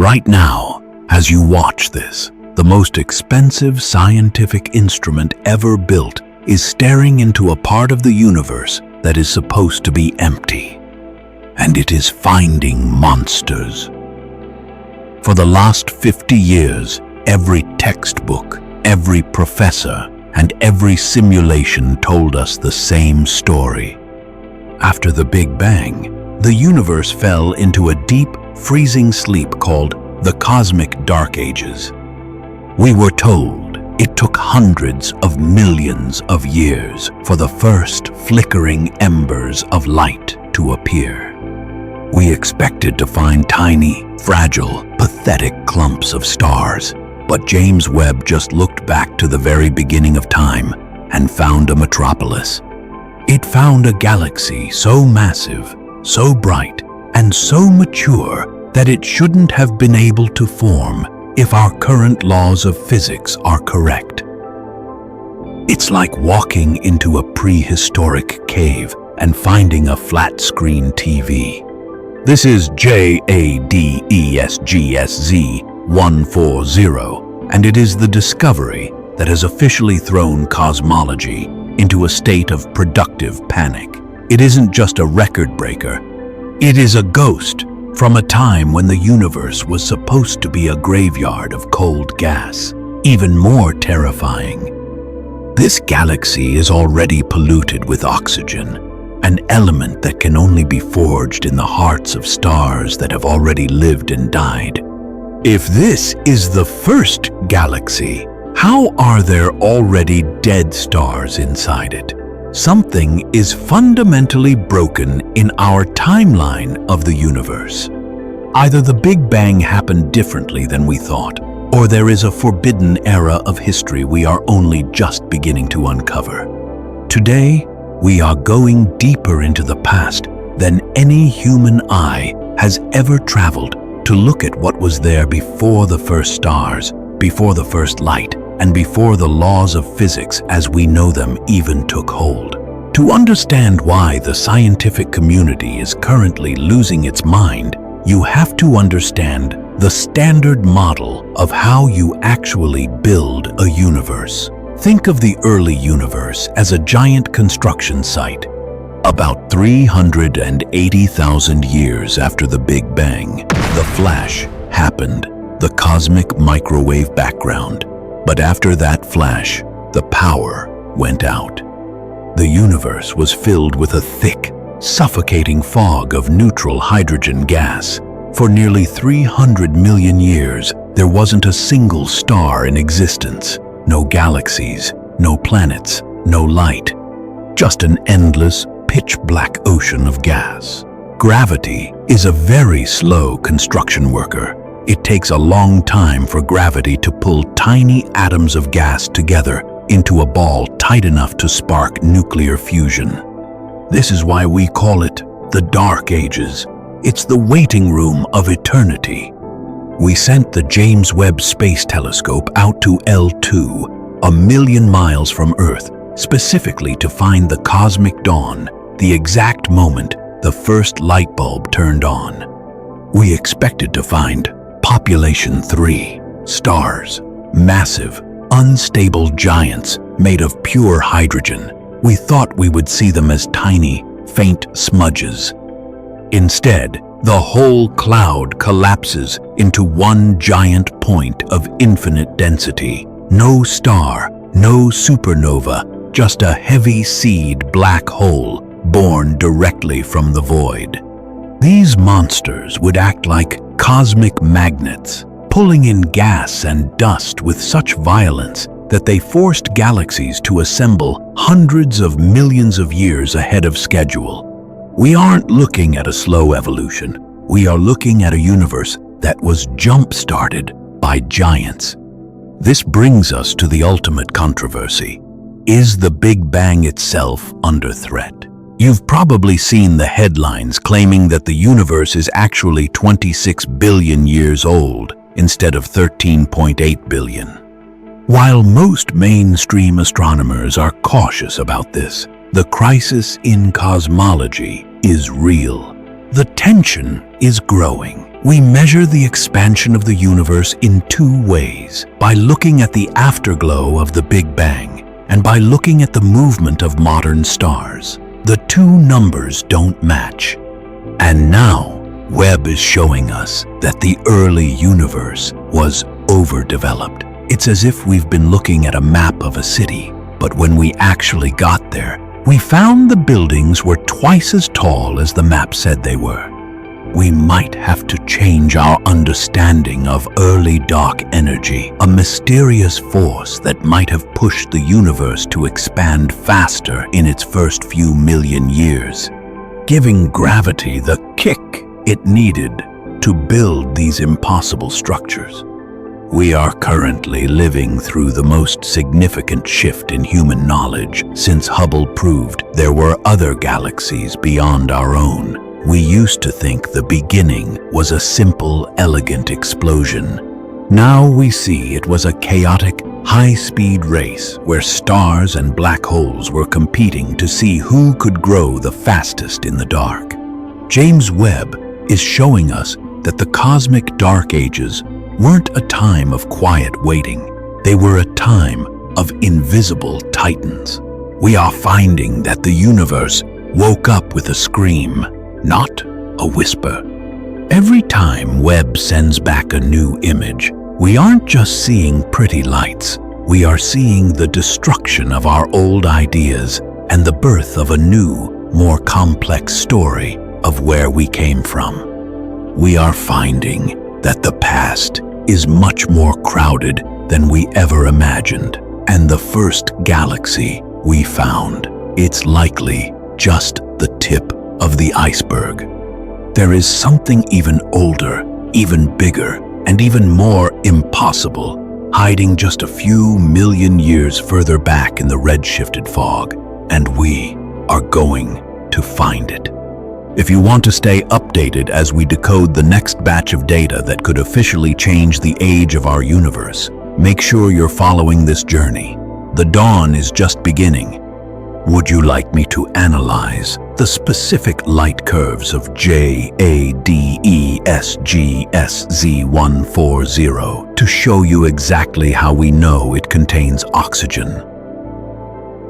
Right now, as you watch this, the most expensive scientific instrument ever built is staring into a part of the universe that is supposed to be empty. And it is finding monsters. For the last 50 years, every textbook, every professor, and every simulation told us the same story. After the Big Bang, the universe fell into a deep, freezing sleep called the Cosmic Dark Ages. We were told it took hundreds of millions of years for the first flickering embers of light to appear. We expected to find tiny, fragile, pathetic clumps of stars, but James Webb just looked back to the very beginning of time and found a metropolis. It found a galaxy so massive, so bright, and so mature that it shouldn't have been able to form if our current laws of physics are correct. It's like walking into a prehistoric cave and finding a flat-screen TV. This is JWST 140, and it is the discovery that has officially thrown cosmology into a state of productive panic. It isn't just a record breaker. It is a ghost from a time when the universe was supposed to be a graveyard of cold gas. Even more terrifying, this galaxy is already polluted with oxygen, an element that can only be forged in the hearts of stars that have already lived and died. If this is the first galaxy, how are there already dead stars inside it? Something is fundamentally broken in our timeline of the universe. Either the Big Bang happened differently than we thought, or there is a forbidden era of history we are only just beginning to uncover. Today, we are going deeper into the past than any human eye has ever traveled to look at what was there before the first stars, before the first light, and before the laws of physics as we know them even took hold. To understand why the scientific community is currently losing its mind, you have to understand the standard model of how you actually build a universe. Think of the early universe as a giant construction site. About 380,000 years after the Big Bang, the flash happened, the cosmic microwave background. But after that flash, the power went out. The universe was filled with a thick, suffocating fog of neutral hydrogen gas. For nearly 300 million years, there wasn't a single star in existence. No galaxies, no planets, no light. Just an endless, pitch-black ocean of gas. Gravity is a very slow construction worker. It takes a long time for gravity to pull tiny atoms of gas together into a ball tight enough to spark nuclear fusion. This is why we call it the Dark Ages. It's the waiting room of eternity. We sent the James Webb Space Telescope out to L2, 1,000,000 miles from Earth, specifically to find the cosmic dawn, the exact moment the first light bulb turned on. We expected to find population 3, stars, massive, unstable giants made of pure hydrogen. We thought we would see them as tiny, faint smudges. Instead, the whole cloud collapses into one giant point of infinite density. No star, no supernova, just a heavy seed black hole born directly from the void. These monsters would act like cosmic magnets, pulling in gas and dust with such violence that they forced galaxies to assemble hundreds of millions of years ahead of schedule. We aren't looking at a slow evolution. We are looking at a universe that was jump-started by giants. This brings us to the ultimate controversy. Is the Big Bang itself under threat? You've probably seen the headlines claiming that the universe is actually 26 billion years old instead of 13.8 billion. While most mainstream astronomers are cautious about this, the crisis in cosmology is real. The tension is growing. We measure the expansion of the universe in two ways: by looking at the afterglow of the Big Bang and by looking at the movement of modern stars. The two numbers don't match. And now, Webb is showing us that the early universe was overdeveloped. It's as if we've been looking at a map of a city, but when we actually got there, we found the buildings were twice as tall as the map said they were. We might have to change our understanding of early dark energy, a mysterious force that might have pushed the universe to expand faster in its first few million years, giving gravity the kick it needed to build these impossible structures. We are currently living through the most significant shift in human knowledge since Hubble proved there were other galaxies beyond our own. We used to think the beginning was a simple, elegant explosion. Now we see it was a chaotic, high-speed race where stars and black holes were competing to see who could grow the fastest in the dark. James Webb is showing us that the cosmic dark ages weren't a time of quiet waiting. They were a time of invisible titans. We are finding that the universe woke up with a scream, not a whisper. Every time Webb sends back a new image, we aren't just seeing pretty lights. We are seeing the destruction of our old ideas and the birth of a new, more complex story of where we came from. We are finding that the past is much more crowded than we ever imagined. And the first galaxy we found, it's likely just the tip of the iceberg. There is something even older, even bigger, and even more impossible, hiding just a few million years further back in the red-shifted fog, and we are going to find it. If you want to stay updated as we decode the next batch of data that could officially change the age of our universe, make sure you're following this journey. The dawn is just beginning. Would you like me to analyze the specific light curves of JWST 140 to show you exactly how we know it contains oxygen?